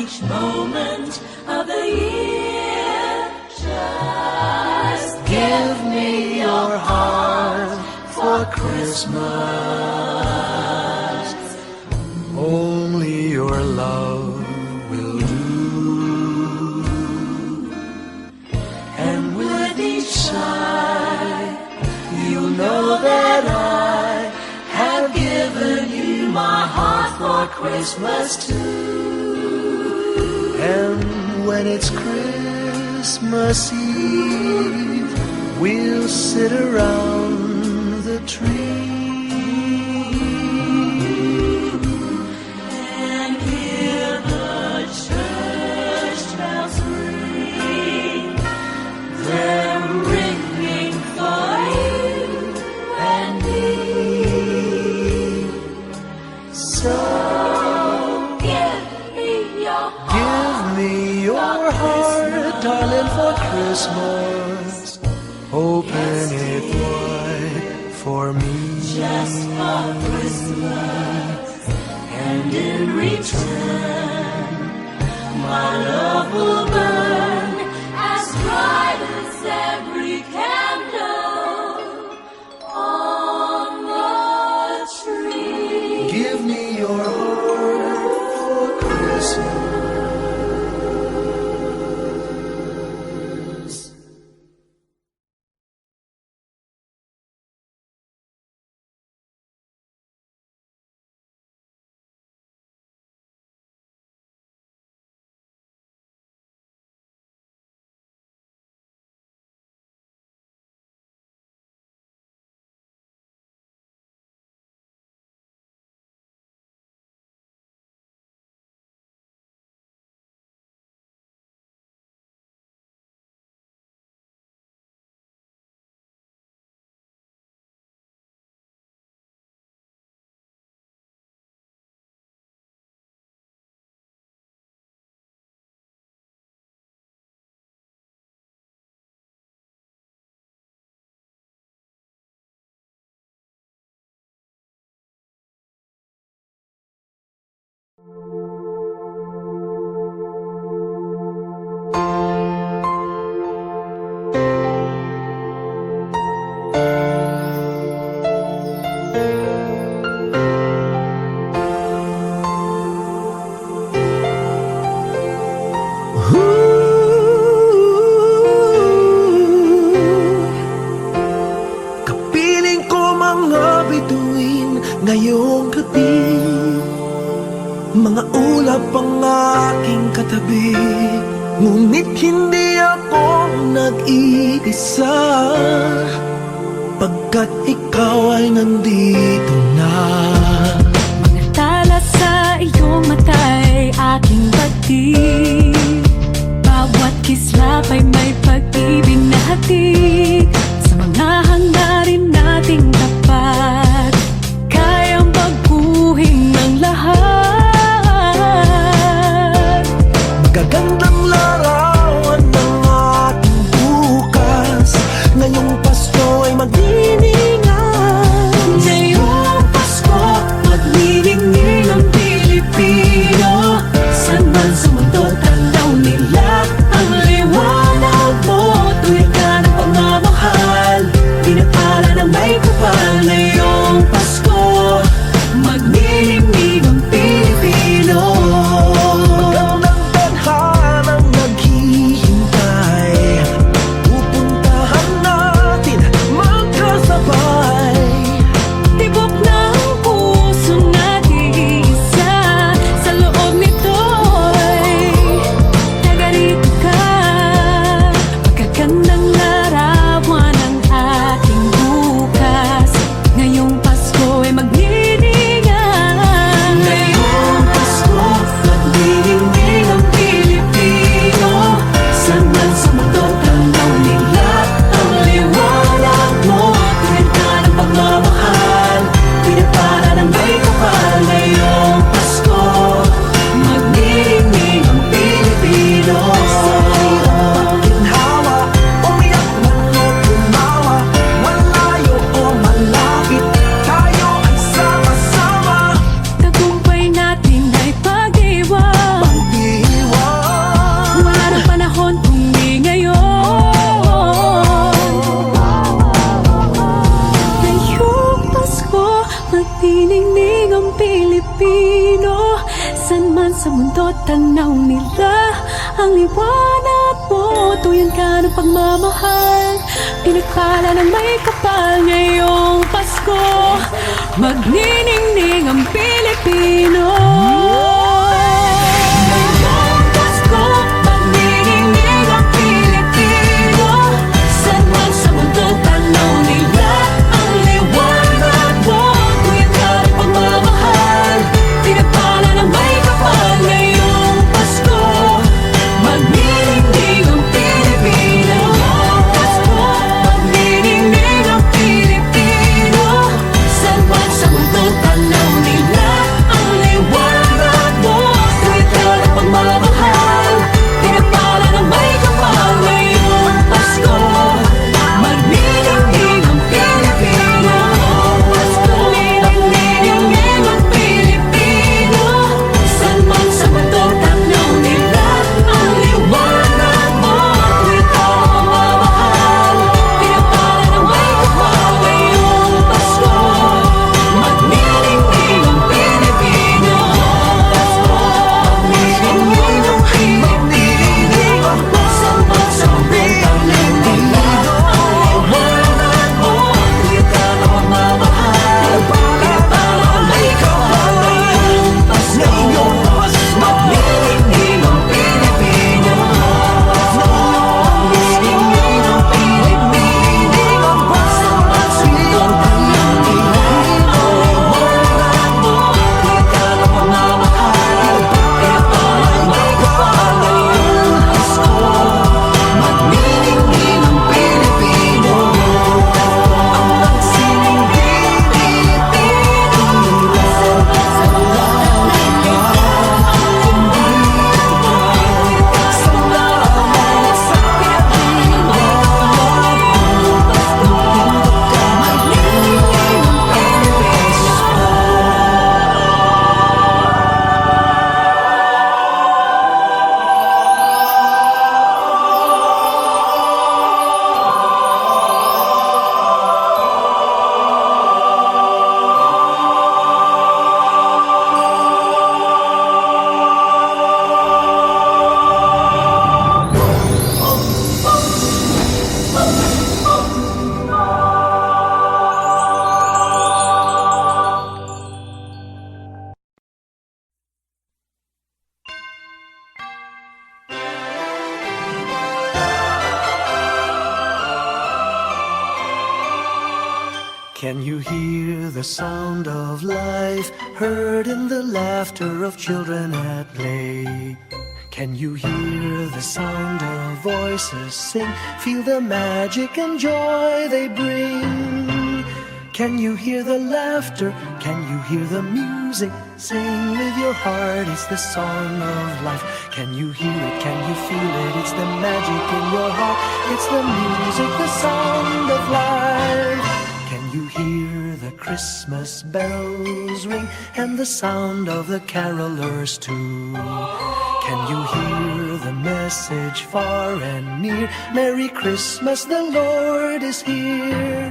each moment of the year. Just give me your heart for Christmas. Only your love will do. And with each sigh, you'll know that I have given you my heart for Christmas too. And when it's Christmas Eve, we'll sit around the tree And hear the church bells ring. They're ringing for you and me. So give me your heart. Give me your heart, darling, for Christmas. Open it wide for me. Just for Christmas, and in return, my love will burn as bright as every candle on the tree. Give me your heart for Christmas. Kapiling ko mga bituin ngayong gabi, mga ulap ang aking katabi, ngunit hindi ako nag-iisa, pagkat ikaw ay nandito na. Mga tala sa iyong mata'y aking batid, bawat kislap ay may pag-ibig na hatid. Sa mga hangarin nating tapat, kayang baguhin ng lahat. Magagandang larawan ng ating bukas, ngayong Pasko ay magdiningan. Ngayong Pasko sa mundo, tanaw nila ang liwanag mo. Tuyan ka ng pagmamahal, pinagpala ng may kapal. Ngayong Pasko, magniningning ang Pilipino. Ngayong Pasko, magniningning ang Pilipino. Saan man sa mundo, tanaw nila ang liwanag mo. Tuyan ka ng pagmamahal, pinagpala ng may kapal. Ngayong Pasko, magniningning ang Pilipino. Pasko, magniningning ang Pilipino. Saan man sa mundo, tanaw nila ang liwanag mo. Tuyan ka ng pagmamahal, pinagpala ng may kapal. Ngayong Pasko, magniningning ang Pilipino. Pasko, magniningning ang Pilipino. Saan man sa mundo, tanaw nila ang liwanag mo. Tuyan ka ng pagmamahal, pinagpala ng may kapal. Ngayong Pasko, magniningning ang Pilipino. Pasko, magniningning ang Pilipino. Saan man sa mundo, tanaw nila ang liwanag mo. Tuyan ka ng pagmamahal, pinagpala ng may kapal. Ngayong Pasko, magniningning ang Pilipino. Magniningning ang Pilipino. Saan man sa mundo, tanaw nila ang liwanag mo. Tuyan ka ng pagmamahal, pinagpala ng may kapal. Ngayong Pasko, magniningning ang Pilipino. Ang magsining Pilipino. Saan man sa mundo, tanaw nila ang liwanag. Salamat sa pinagpala ng may kapal. Ngayong Pasko, magniningning ang Pilipino. Can you hear the sound of life heard in the laughter of children at play? Can you hear the sound of voices sing? Feel the magic and joy they bring. Can you hear the laughter? Can you hear the music? Sing with your heart, it's the song of life. Can you hear it? Can you feel it? It's the magic in your heart. It's the music, the sound of life. Can you hear the Christmas bells ring and the sound of the carolers too? Can you hear the message far and near? Merry Christmas, the Lord is here.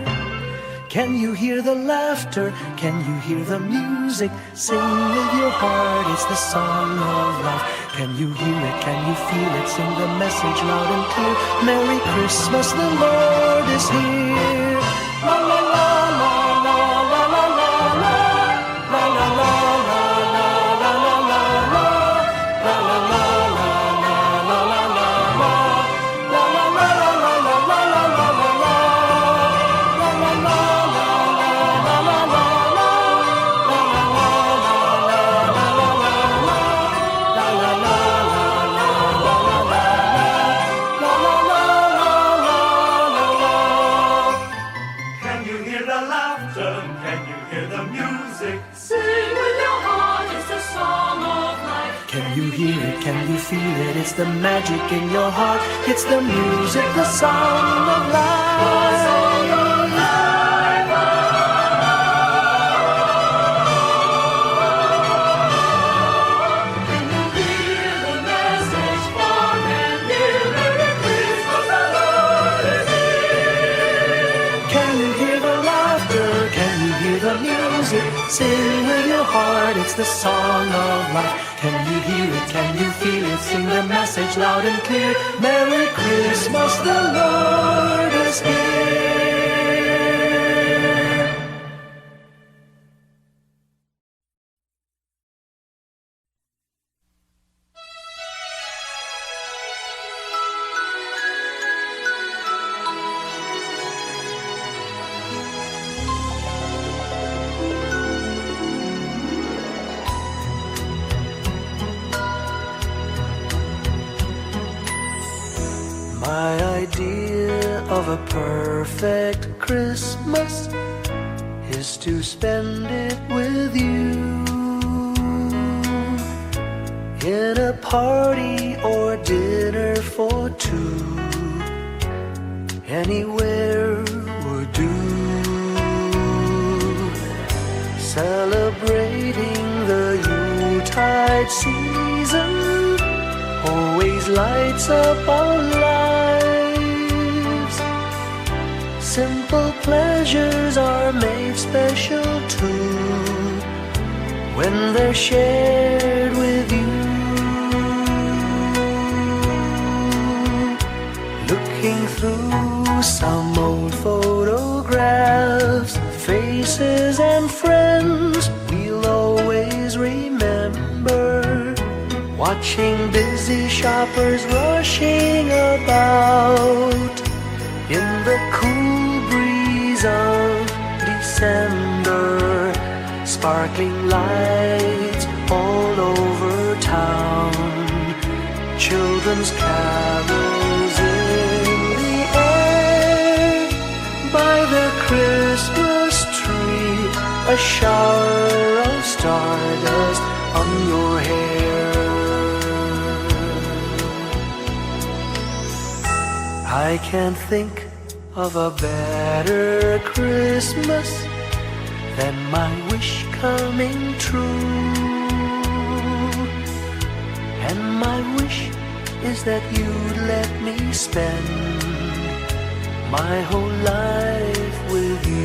Can you hear the laughter? Can you hear the music? Sing with your heart, it's the song of life. Can you hear it? Can you feel it? Sing the message loud and clear. Merry Christmas, the Lord is here. La la la la la la la la la la la la la la la Can you feel it? It's the magic in your heart. It's the music, the sound of life. Can you hear the message far and near? Merry Christmas, the Lord is here. Can you hear the laughter? Can you hear the music? Sing with your heart. It's It's the song of life. Can you hear it? Can you feel it? Sing the message loud and clear. Merry Christmas, the Lord is here. My idea of a perfect Christmas is to spend it with you, in a party or dinner for two. Anywhere would do. Celebrating the Yuletide season always lights up our lives. Simple pleasures are made special too when they're shared with you. Looking through some old photographs, faces and friends we'll always remember. Watching busy shoppers rushing about in the cool breeze of December. Sparkling lights all over town, children's carols in the air. By the Christmas tree, a shower of stardust on your hair. I can't think of a better Christmas than my wish coming true. And my wish is that you'd let me spend my whole life with you.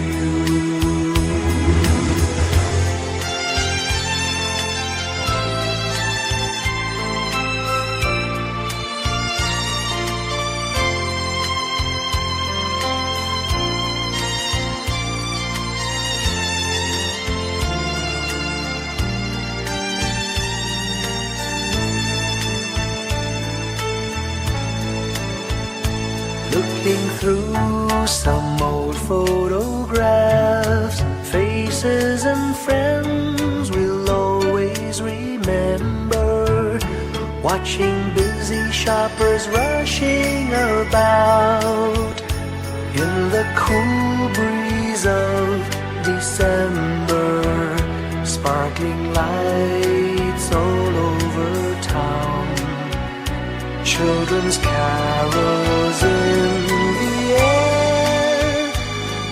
Looking through some old photographs, faces and friends we'll always remember. Watching busy shoppers rushing about in the cool breeze of December. Sparkling lights all over town, children's carols in the air.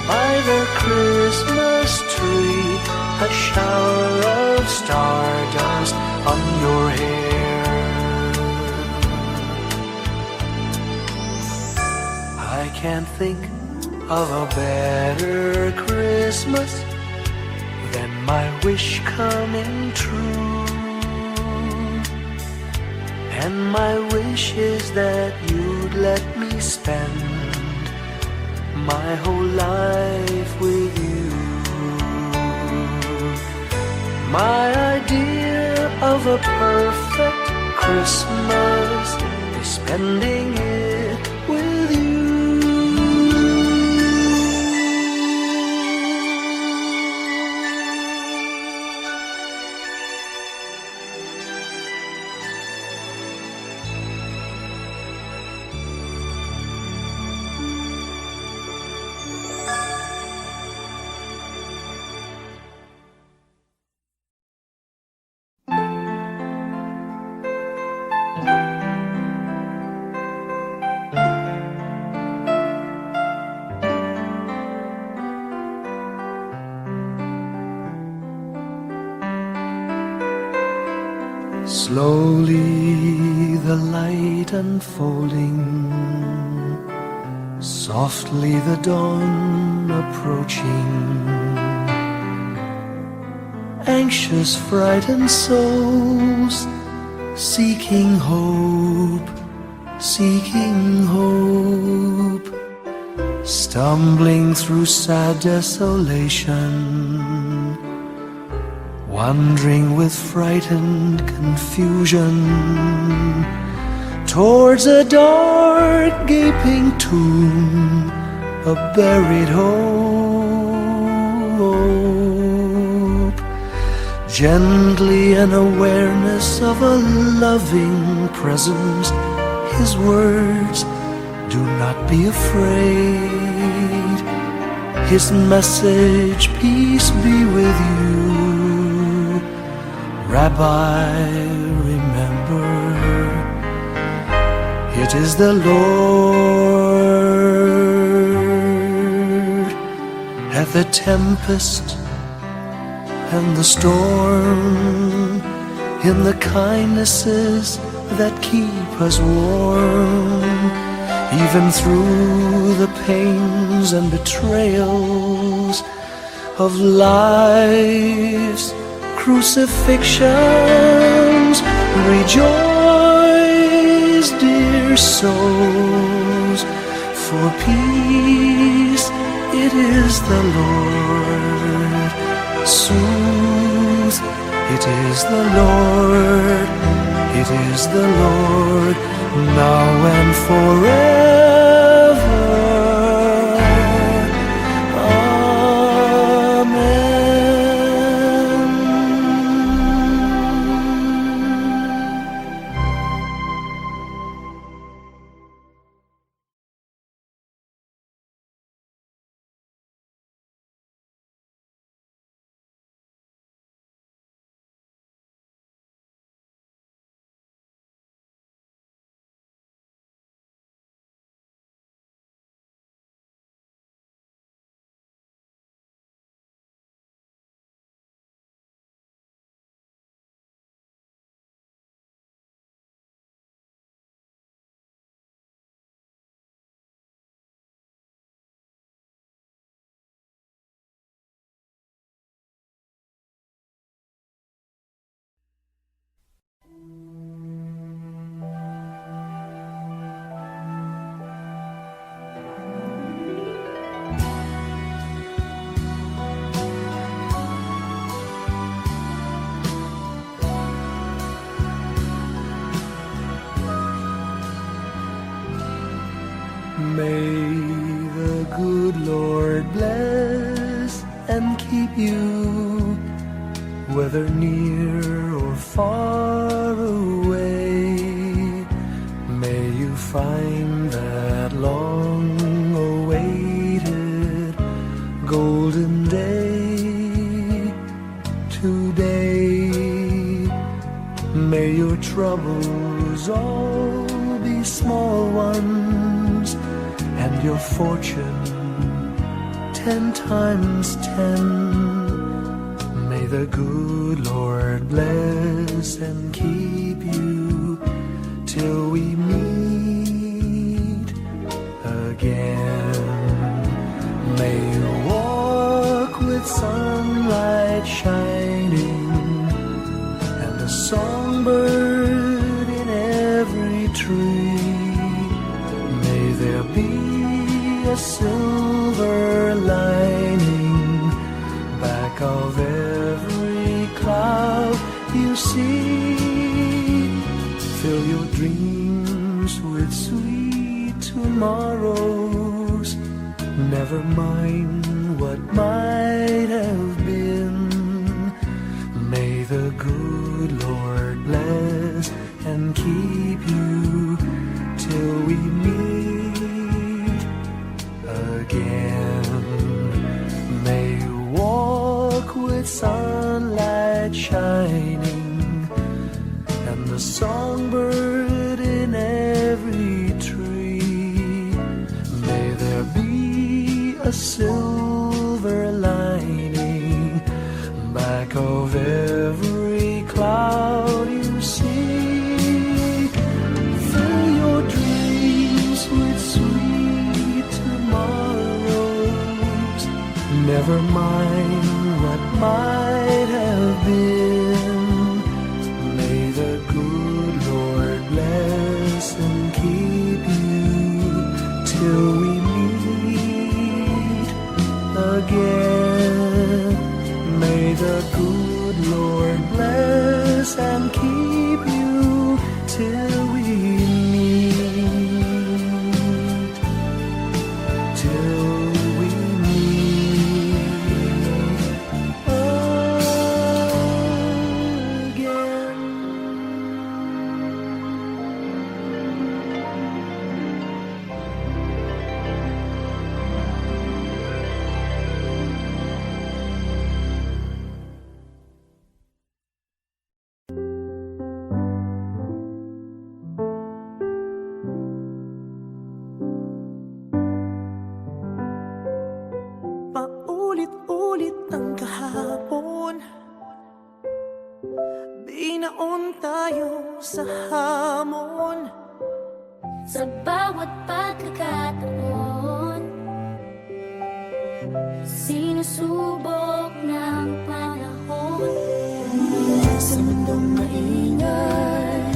By the Christmas tree, a shower of stardust on your hair. I can't think of a better Christmas than my wish coming true. And my wish is that you'd let me spend my whole life with you. My idea of a perfect Christmas is spending it with you. Slowly the light unfolding, softly the dawn approaching, anxious, frightened souls, seeking hope, seeking hope, stumbling through sad desolation, wandering with frightened confusion towards a dark, gaping tomb, a buried hope. Gently an awareness of a loving presence, His words, do not be afraid. His message, peace be with you. Rabbi, remember, it is the Lord. At the tempest and the storm, in the kindnesses that keep us warm, even through the pains and betrayals of life's crucifixions. Rejoice, dear souls, for peace it is the Lord. Soothe, it is the Lord, it is the Lord, now and forever. Amen. May the good Lord bless and keep you, whether near or far away. May you find that long-awaited golden day today. May your troubles all be small ones, and your fortune 10 times 10. May the good Lord bless and keep you till we meet again. May you walk with sunlight shining and a songbird in every tree. May there be a silver lining back of every cloud you see. Fill your dreams with sweet tomorrows. Never mind what might have been. May the good Lord bless and keep you till we meet again. May you walk with sunlight shining and the songbird in every tree. May there be a silver lining back of every cloud you see. Fill your dreams with sweet tomorrows. Never mind what might have Binaon tayo sa hamon. Sa bawat pagkakataon, sinusubok ng panahon. Sa mundong maingay,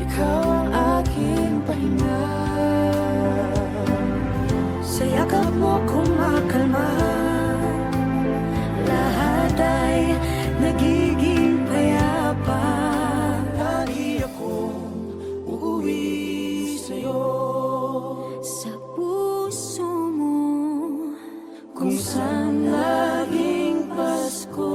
ikaw ang aking pahinga. Sa yakap mo kumakalma, lahat ay nagiging payapa. Lagi akong uuwi sa'yo, Sa puso mo, kung saan laging Pasko.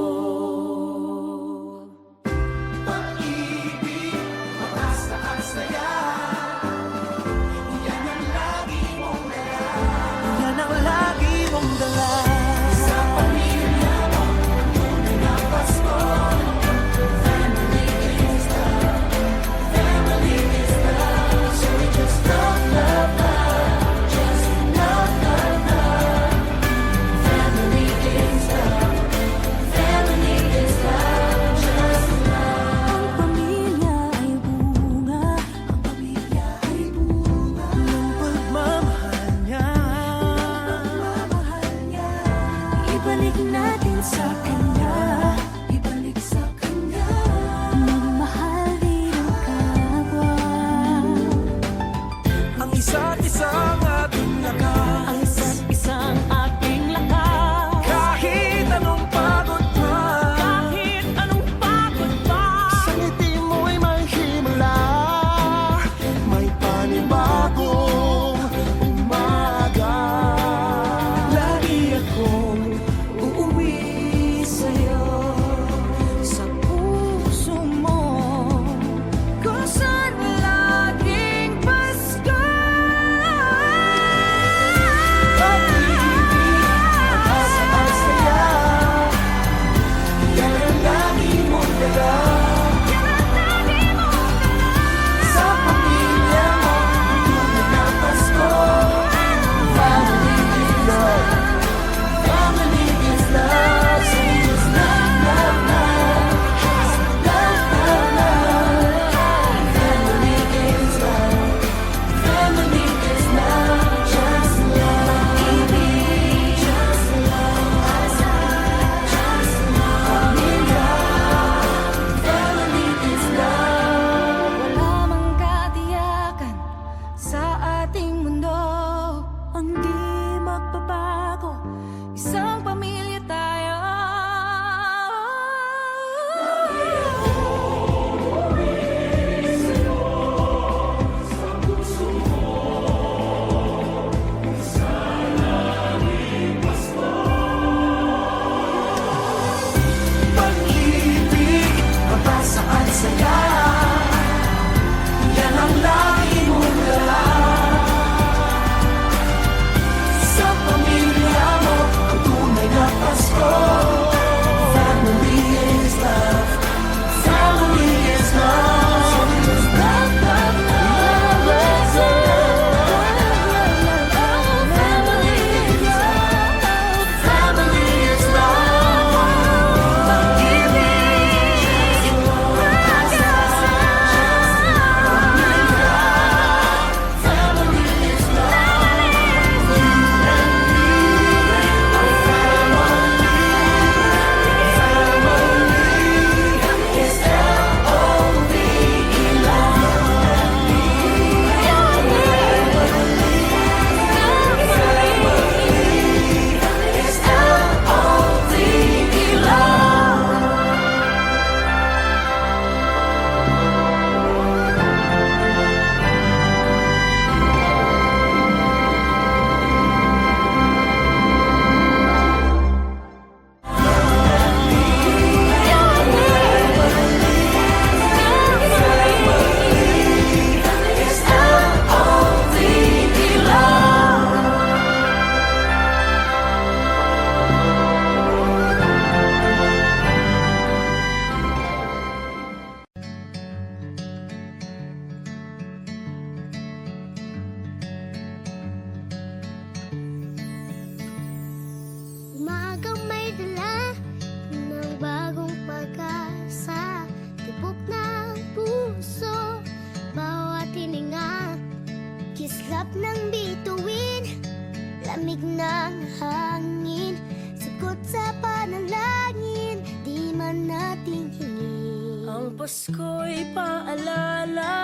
ating hingin. Ang Pasko'y paalala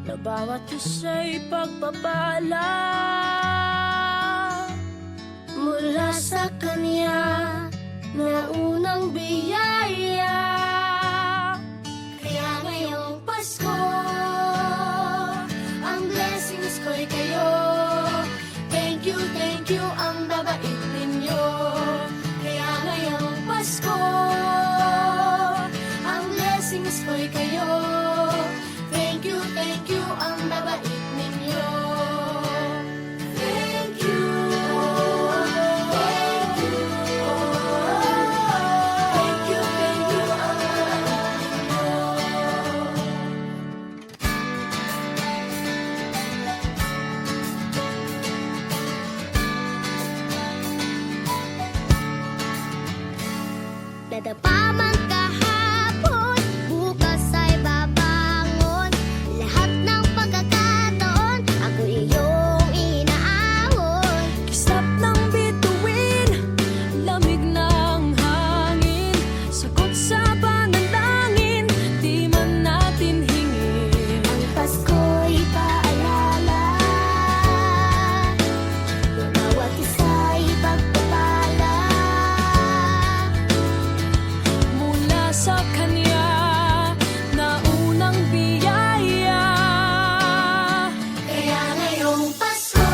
na bawat isa'y pagpapala Mula sa Kanya na unang biyaya. Kaya ngayong Pasko, ang blessings ko'y kayo. Thank you, ang babait ninyo. Kaya ngayong Pasko, ang blessings ko'y kayo. Thank you, ang babait ninyo. Thank you, thank you, thank you, ang babait ninyo. Dadapa man kahapon, bukas ay babangon. Lahat ng pagkakataon, ako iyong inaahon. Kisap ng bituin, lamig ng hangin, sagot sa panalangin, di man natin hingin. Ang Pasko'y paalala na bawat isa'y pagpapala. Mula sa Kanya na unang biyaya. Kaya ngayong Pasko,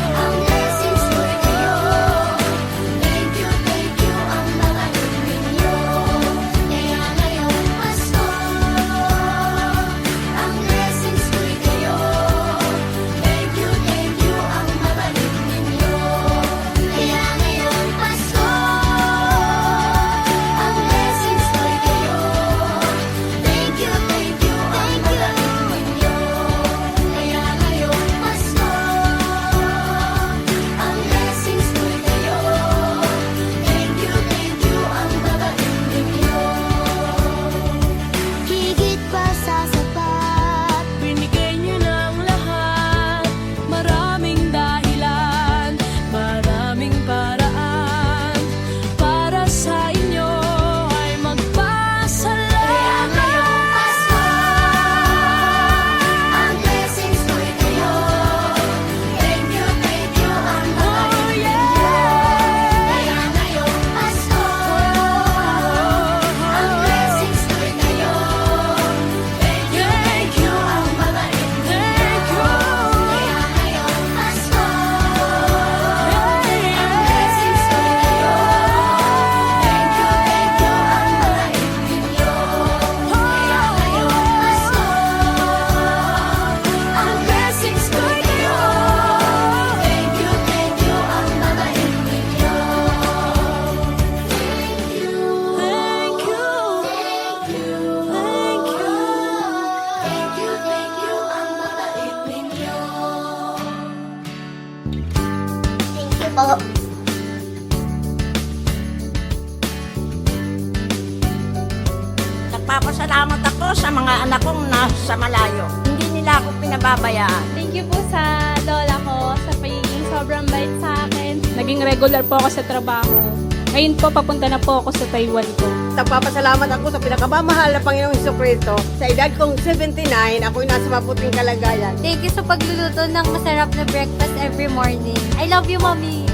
ang blessings ko'y kayo. Thank you, ang babait ninyo. Kaya ngayong Pasko, ang blessings ko'y kayo. Thank you, ang babait ninyo. Kaya ngayong Pasko, ang blessings ko'y kayo. Thank you, ang babait ninyo. Kaya ngayong Pasko, ang blessings ko'y kayo. Thank you, ang babait ninyo. Higit pa sa sapat, Binigay niyo ng lahat, maraming dahilan, maraming paraan, para sa inyo ay kaya magpasalamat. ngayong Pasko, ang blessings ko'y kayo. Thank you, ang babait ninyo. Kaya ngayong Pasko, ang blessings ko'y kayo. Thank you, ang babait ninyo. Kaya ngayong Pasko, ang blessings ko'y kayo. Thank you, ang babait ninyo. Kaya ngayong Pasko, ang blessings ko'y kayo. Thank you, ang babait ninyo. Thank you, ang babait ninyo. Thank you po. Nagpapasalamat ako sa mga anak kong nasa malayo. Hindi nila ako pinababayaan. Thank you po sa lola ko sa pagiging sobrang bait sa akin. Naging regular po ako sa trabaho. Ngayon po, papunta na po ako sa Taiwan ko. Nagpapasalamat ako sa pinakamamahal na Panginoong Hesukristo. Sa edad kong 79, ako'y nasa mabuting kalagayan. Thank you sa pagluluto ng masarap na breakfast every morning. I love you, Mommy.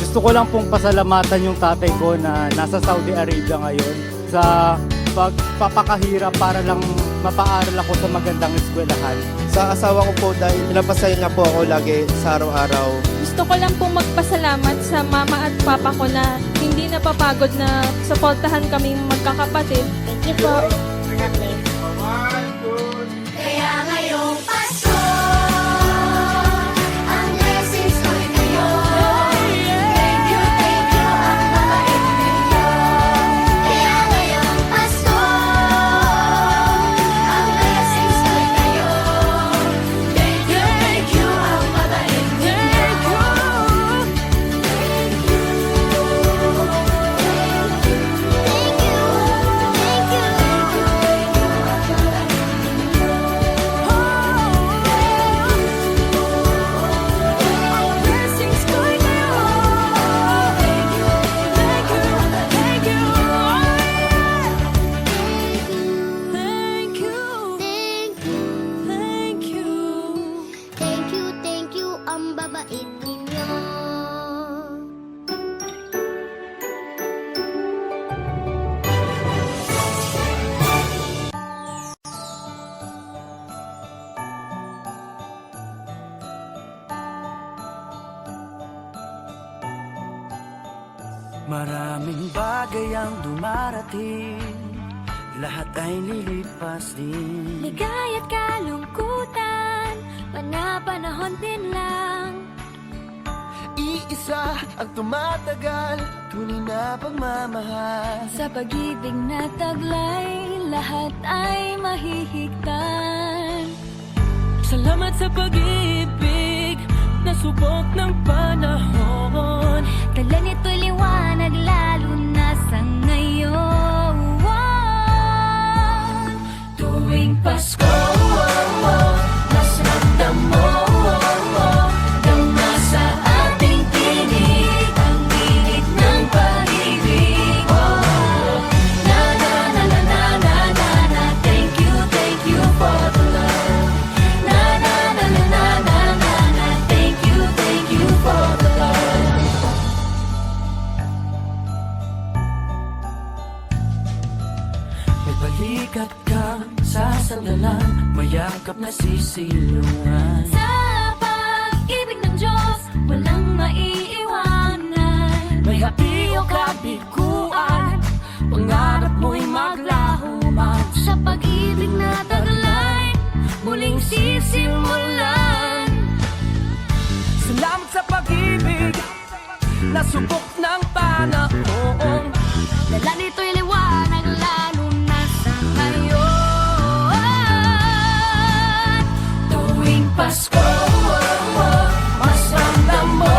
Gusto ko lang pong pasalamatan yung tatay ko na nasa Saudi Arabia ngayon sa pagpapakahirap para lang mapaaral ako sa magandang eskwelahan. Sa asawa ko po dahil pinapasaya niya po ako lagi sa araw-araw. Gusto ko lang pong magpasalamat sa mama at papa ko na hindi napapagod na suportahan kaming magkakapatid. Thank you po. God bless. Kaya ngayong Pasko, ang blessings ko'y kayo. Thank you, ang babait ninyo. Kaya ngayong Pasko, ang blessings ko'y kayo. Thank you, ang babait ninyo. Thank you, Maraming bagay ang dumarating, lahat ay lilipas din. Ligaya't kalungkutan, panahon din lang. Iisa ang tumatagal, tunay na pagmamahal. Sa pag-ibig na taglay, lahat ay mahihigtan. Salamat sa pag-ibig na subok ng panahon. Dala nito'y liwanag lalo na sa ngayon. Tuwing Pasko, mas ramdam mo dama sa ating tinig ang init ng pag-ibig. Na na na na na na na na. Thank you for the love. Na na na na na na na na. Thank you for the love. May balikat kang sasandalan, mayakap na sisilungan. Sa pag-ibig ng Diyos, walang maiiwanan. May hapi o kabiguan, pangarap mo'y maglaho man. Sa pag-ibig na taglay, muling sisimulan. Salamat sa pag-ibig na subok ng panahon. Dala nito'y liwanag lalo na sa ngayon. Tuwing Pasko, Mas ramdam mo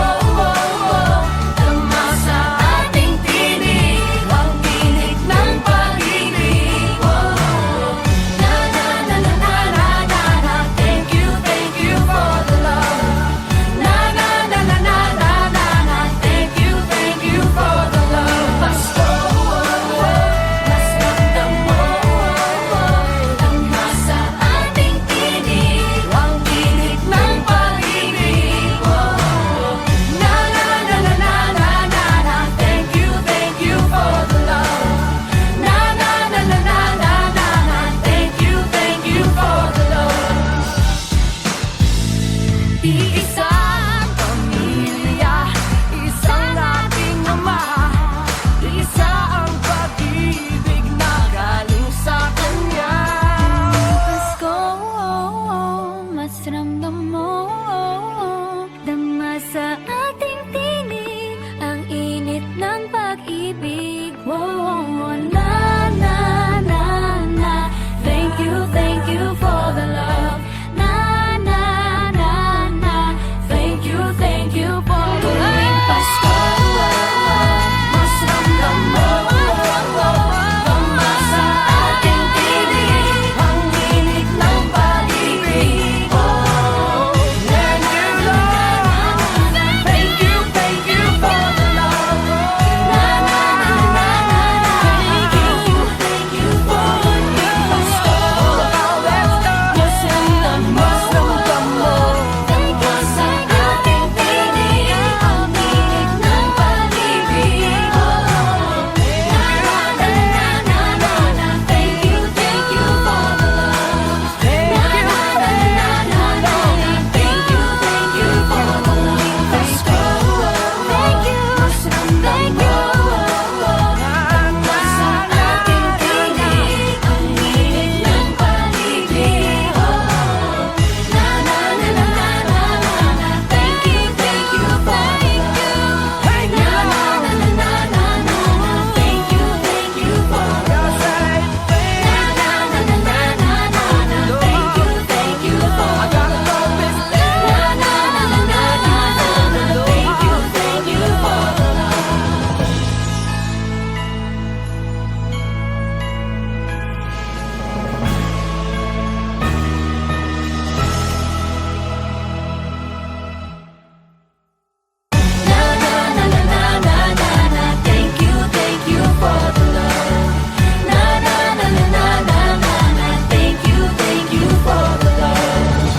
dama sa ating tinig ang tinig ng pag-ibig. na na na na na na na na. Thank you for the love. Na na na na na na na na. Thank you for the love. Pasko, mas ramdam mo Dama sa ating tinig ang tinig ng pag-ibig. Na na na na na na na na. Thank you for the love. Na na na na na na na na. Thank you for the love. Iisang pamilya, isang ating ama, isa ang pag-ibig na galing sa Kanya. Pasko, mas ramdam mo dama sa ating tinig ang init ng pag-ibig. Na na na na. Thank you for the love. Na na na na. Thank you for the love. Tuwing Pasko, Mas ramdam mo dama sa ating tinig ang init ng pag-ibig. Thank you, Lord. Thank you for the love. Na na na na na na. Thank you for the Pasko. Mas ramdam mo dama sa ating tinig ang init ng pag-ibig. thank you for the love. Thank you for the Pasko. Thank you. Sa ating tinig ang init ng pag-ibig. Na na na na na na na. Thank you for Thank you, na na na na na na na. Thank you for Lord. Say na na na na na na na. Thank you for I gotta love this day. na na na na na na na. Thank you for na na na na na na na. Thank you for the love. Na na na na na na na. Thank you for the love.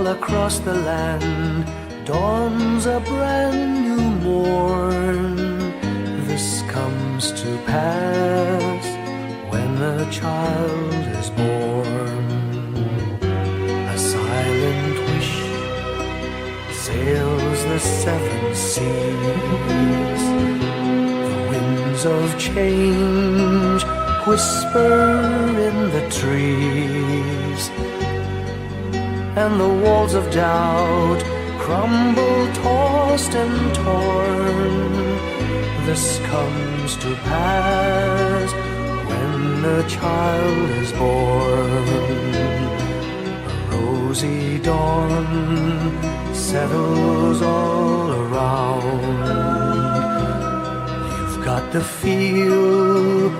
across the land dawns a brand new morn. This comes to pass when a child is born. A silent wish sails the seven seas. The winds of change whisper in the trees, and the walls of doubt crumble, tossed and torn. This comes to pass when a child is born. A rosy dawn settles all around. You've got to feel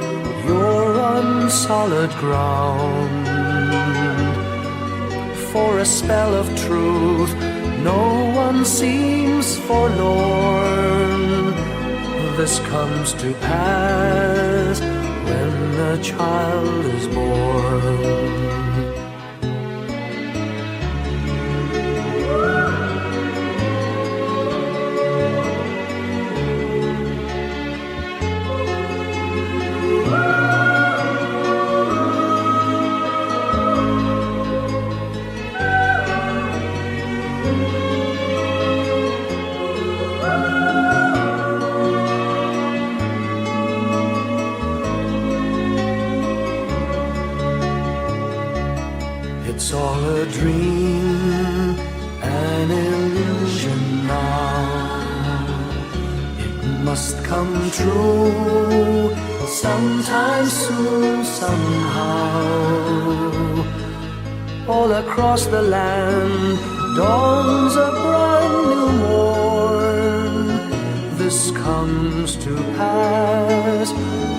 you're on solid ground. For a spell of truth, no one seems forlorn. This comes to pass when the child is born. It's all a dream, an illusion now. It must come true sometime soon, somehow. All across the land dawns a brand new morn. This comes to pass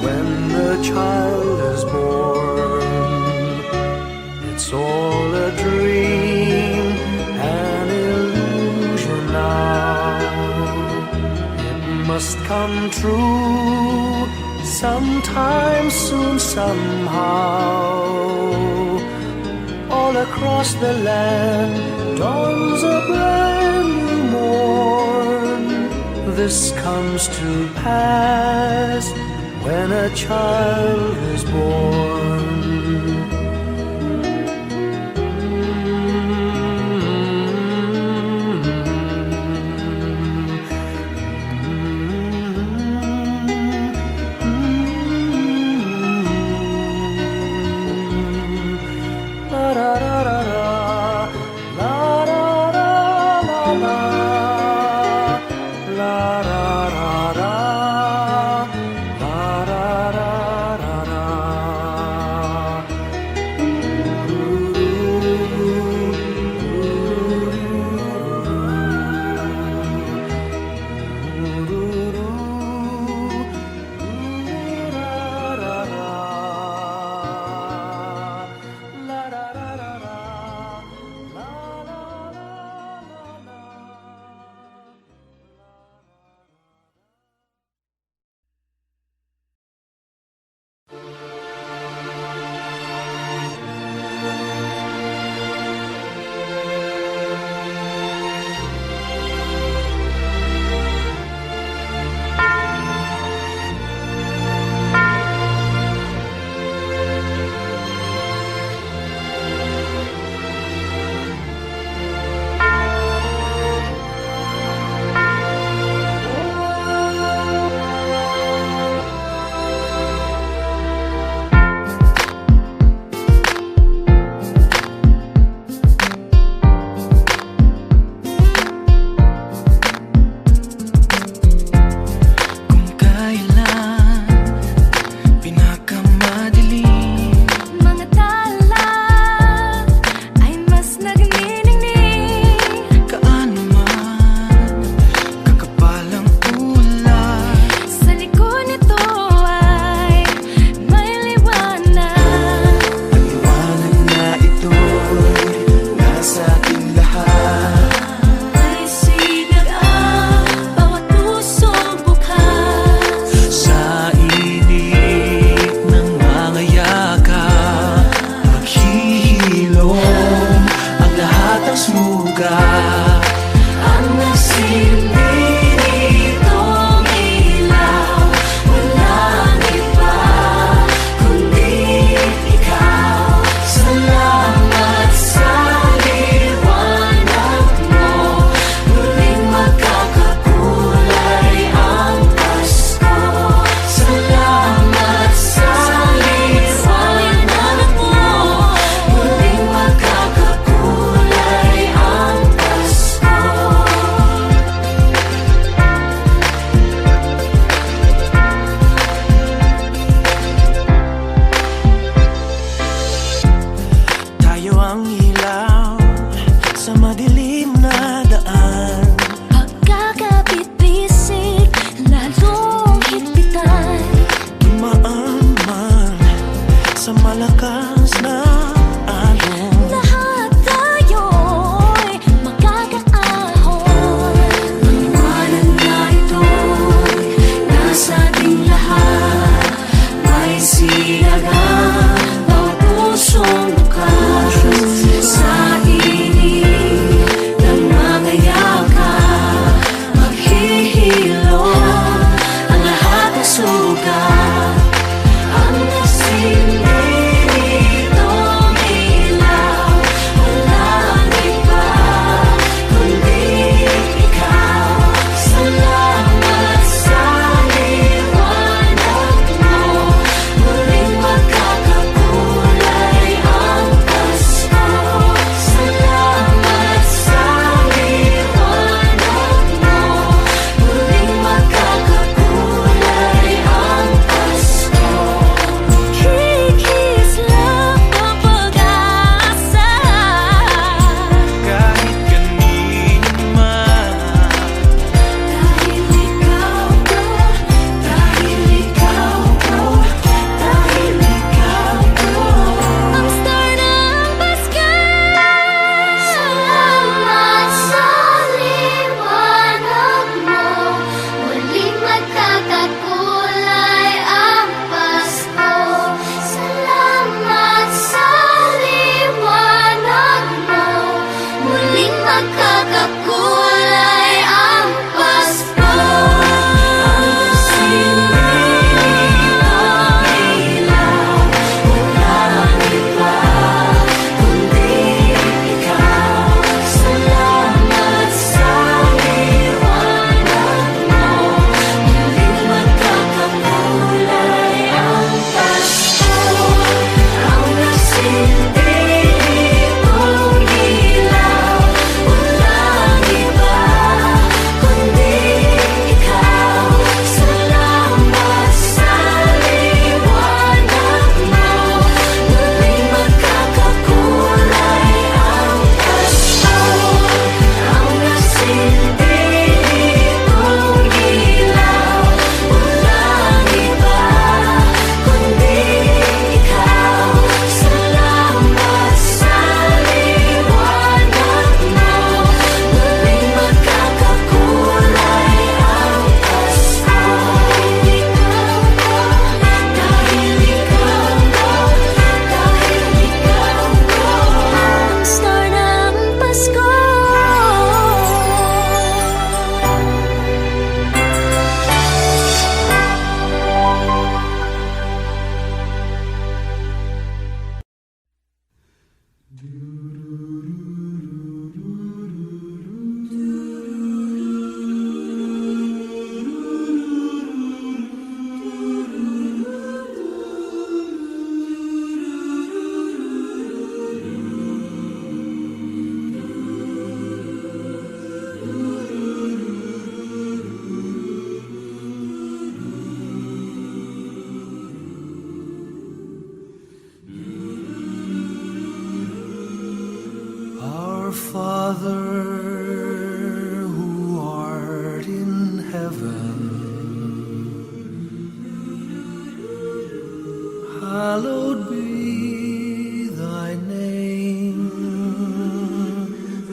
when the child is born. It's all a dream, an illusion now. It must come true sometime soon, somehow. All across the land dawns a brand new morn. This comes to pass when a child is born. Smooth sugat. Ang nagsilbi nitong ilaw, walang iba kundi ikaw. Salamat sa liwanag mo, muling magkakakulay ang Pasko. Salamat sa liwanag mo, muling magkakakulay ang Pasko. Tayo ang ilaw sa madilim na daan. Pagkakapit-bisig, lalong higpitan. Dumaan man sa malakas na alon. Lahat tayo'y magkakaahon. Ang liwanag na ito'y nasa ating lahat. May sinagang bawat pusong bukas. Sa init ng mga yakap, maghihilom ang lahat ng sugat. Ang nasilbi nitong ilaw, walang iba kundi ikaw. Salamat sa liwanag mo, muling magkakakulay ang Pasko. Salamat sa liwanag mo, muling magkakakulay ang Pasko. Kikislang ang pag-asa. Kahit kanino man, Dahil ikaw ko, dahil ikaw ko, dahil ikaw ko, ang star ng Pasko. Salamat sa liwanag mo, muling magkakakulay ang Pasko. Salamat sa liwanag mo, muling magkakakulay ang Pasko. Ang nasilbi nitong ilaw, walang iba kundi ikaw. Salamat sa liwanag mo, muling magkakakulay ang Pasko. Ang nasilbi nitong ilaw, walang iba kundi ikaw. Salamat sa liwanag mo, muling magkakakulay ang Pasko. Ang nasilbi nitong ilaw, walang iba kundi ikaw. Salamat sa liwanag mo, muling magkakakulay ang Pasko. Dahil ikaw ko, dahil ikaw ko, ang star ng Pasko. Our Father who art in heaven, hallowed be thy name.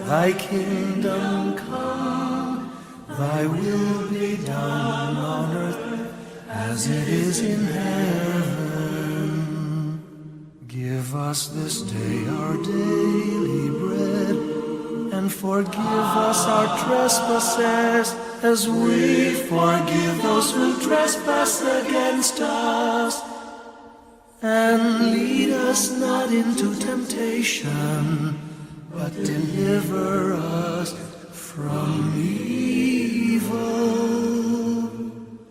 Thy kingdom come, thy will be done on earth as it is in heaven. Give us this day our daily bread, and And forgive us our trespasses, as we forgive those who trespass against us. And lead us not into temptation, but deliver us from evil.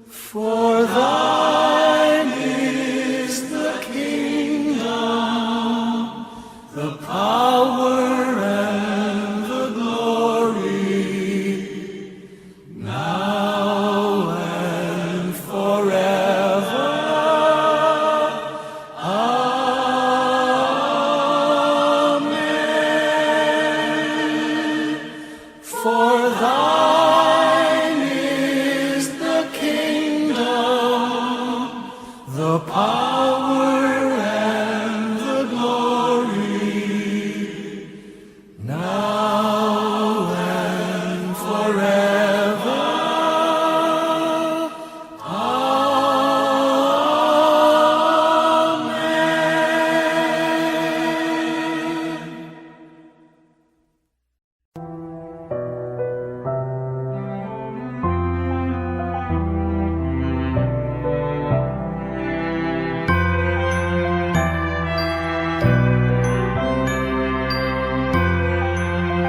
For thine is the kingdom, the power, and the glory, now and forever. Amen. For thine is the kingdom, the power, and the glory, now and forever. Amen.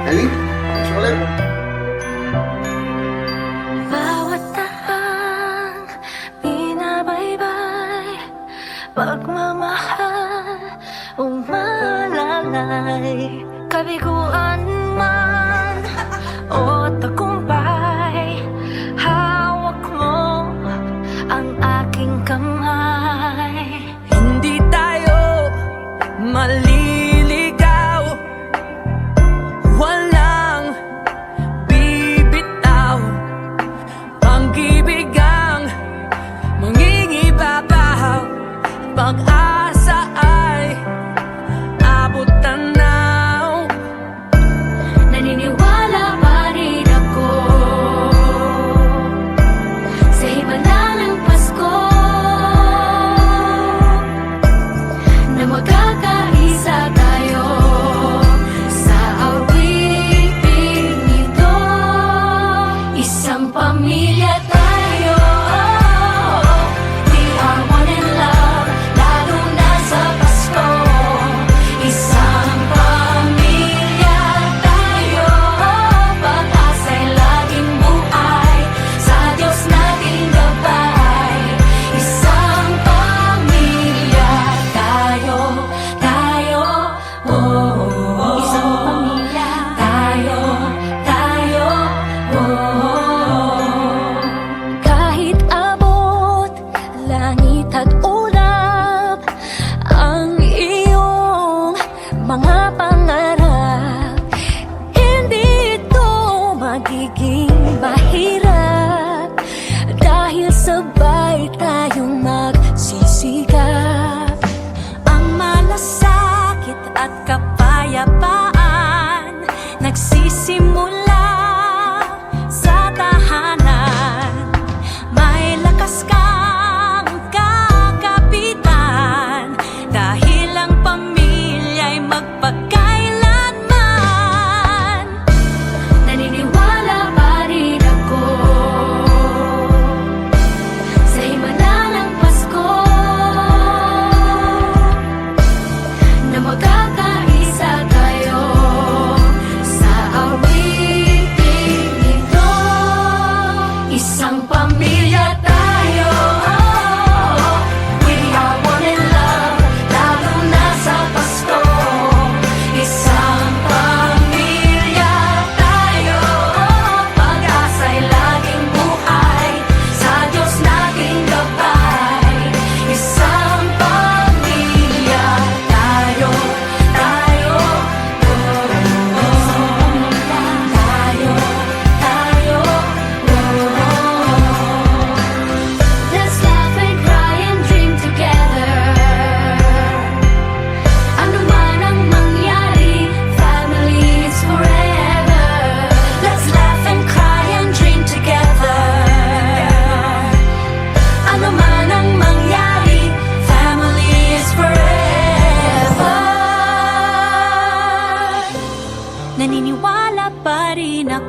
Ellie, gusto ko lang. Bawat tahang binabaybay, pagmamahal umalalay, kabiguan man o tagumpay, hawak mo ang aking kamay. Hindi tayo maliligaw, walang bibitaw, pag-ibig ang mangingibabaw, pag-asa ay abot tanaw. Naniniwala pa rin ako sa himala ng Pasko, na magkakaisa tayo sa awiting ito. Isang pamilya tayo, we are one in love, lalo na sa Pasko. Isang pamilya tayo, pag-asa'y laging buhay, sa Diyos nating gabay. Isang pamilya tayo, oh. Isang pamilya tayo, oh. Kahit abot langit at ulap ang iyong mga pangarap, hindi ito magiging mahirap, dahil sabay tayong magsisikap. Ang malasakit at kapayapaan nagsisimula sa tahanan. May lakas kang kakapitan, dahil ang pamilya'y magpakailanman. Naniniwala pa rin ako sa himala ng Pasko, na magkakaisa tayo sa awiting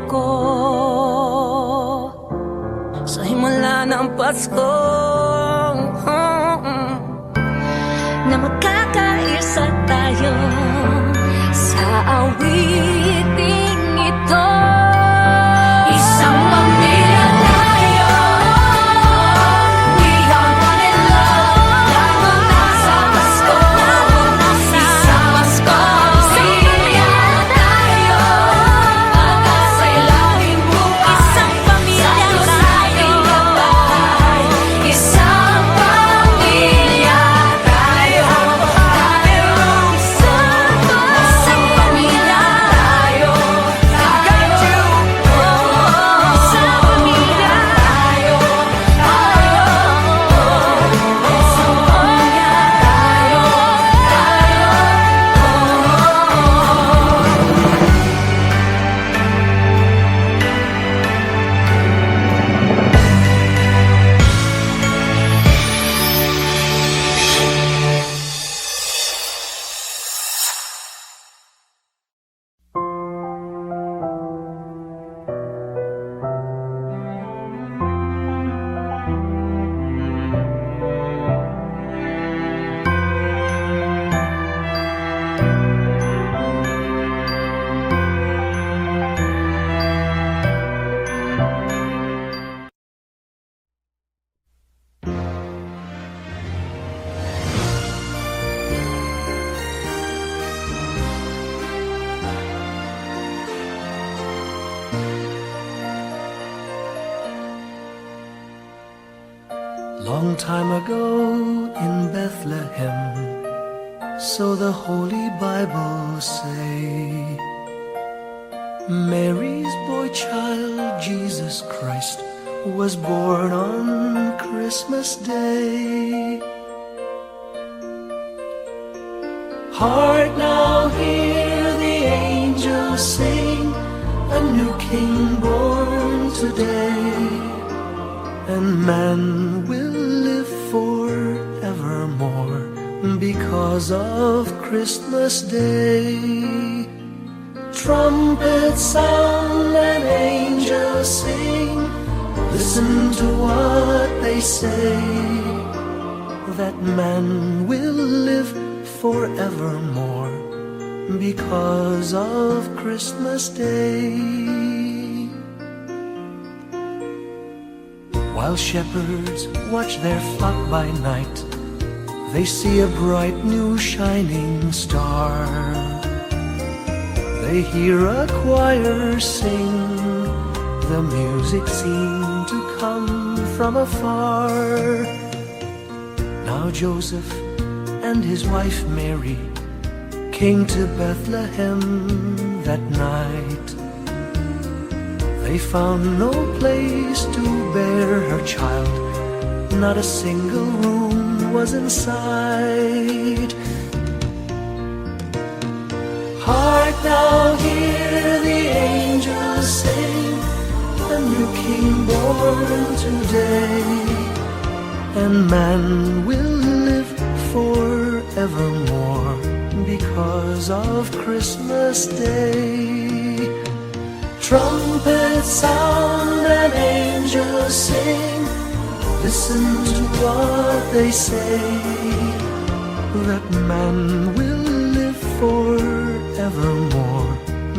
ko sa himala ng Pasko, na magkakaisa tayo sa awiting ito. Isang pamilya tayo, we are one in love. Lalo na sa Pasko, isang Pasko. Pamilya tayo, pag-asa'y laging buhay. Isang pamilya tayo, isang pamilya tayo. Isang pamilya tayo. I got you. Isang pamilya tayo. Isang pamilya Long time ago in Bethlehem, so the Holy Bible say, Mary's boy child, Jesus Christ, was born on Christmas Day. Hark now, hear the angels sing, a new King born today, and man will live forevermore because of Christmas Day. Trumpets sound and angels sing, listen to what they say, that man will live forevermore because of Christmas Day. While shepherds watch their flock by night, they see a bright new shining star. They hear a choir sing, the music seemed to come from afar. Now Joseph and his wife Mary came to Bethlehem that night. They found no place to bear her child, not a single room was in sight. Hark now, hear the angels sing, a new King born today, and man will live forevermore because of Christmas Day. Trumpets sound and angels sing, listen to what they say, that man will live forevermore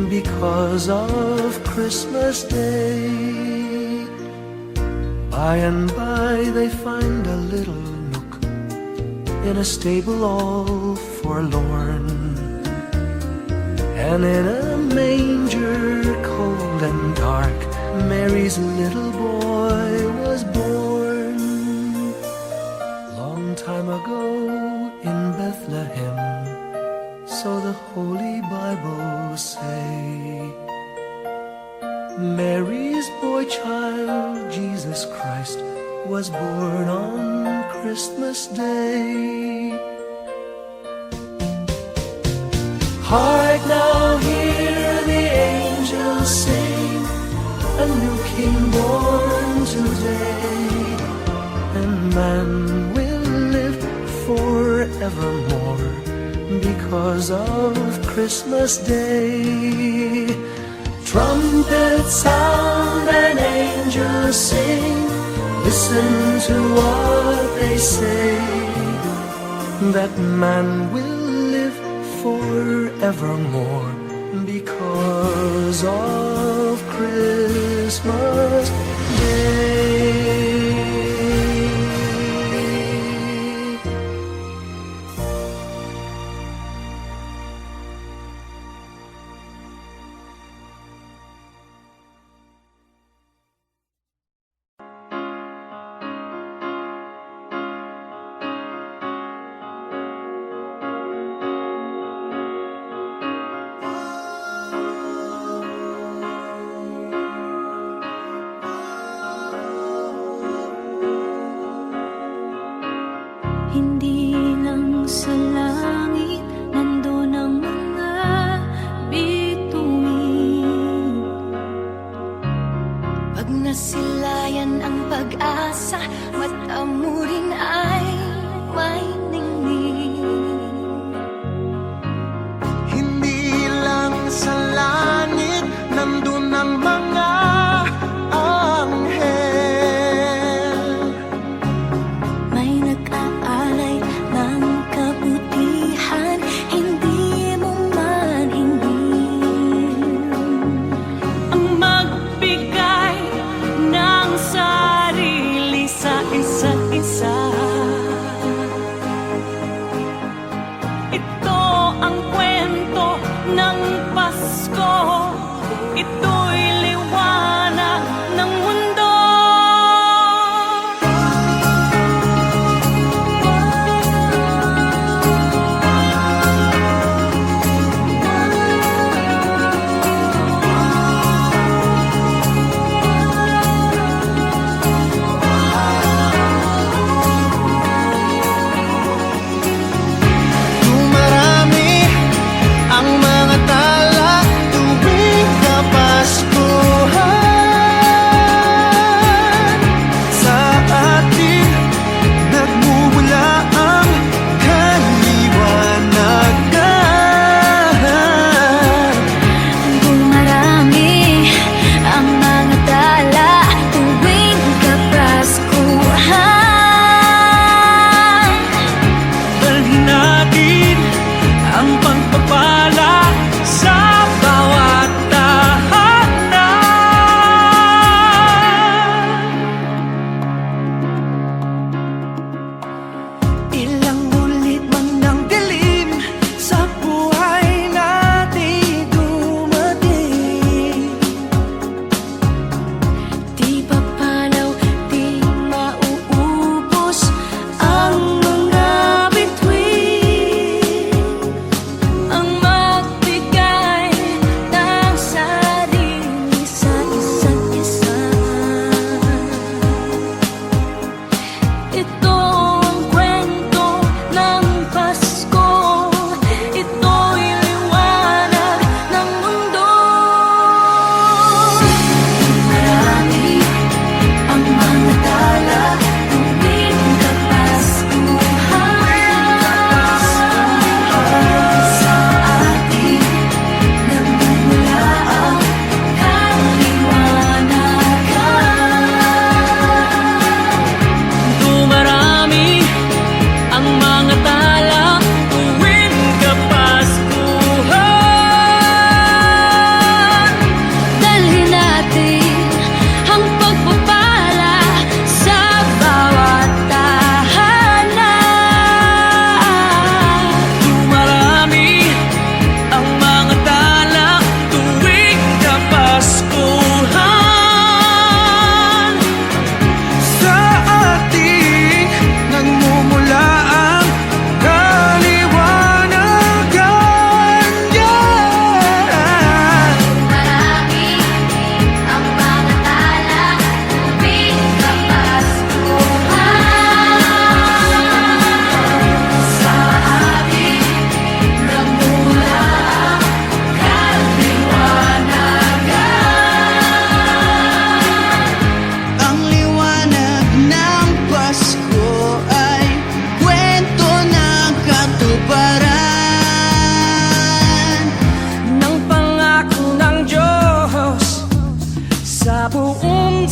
because of Christmas Day. By and by they find a little nook in a stable all forlorn, and in a manger cold and dark, Mary's little boy was born. Long time ago in Bethlehem, so the Holy Bible say, Mary's boy child, Jesus Christ, was born on Christmas Day. Hark now, hear the angels sing, a new King born today, and man will live forevermore because of Christmas Day. Trumpets sound and angels sing. Listen to what they say, that man will live forevermore because of Christmas Day.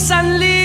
sanli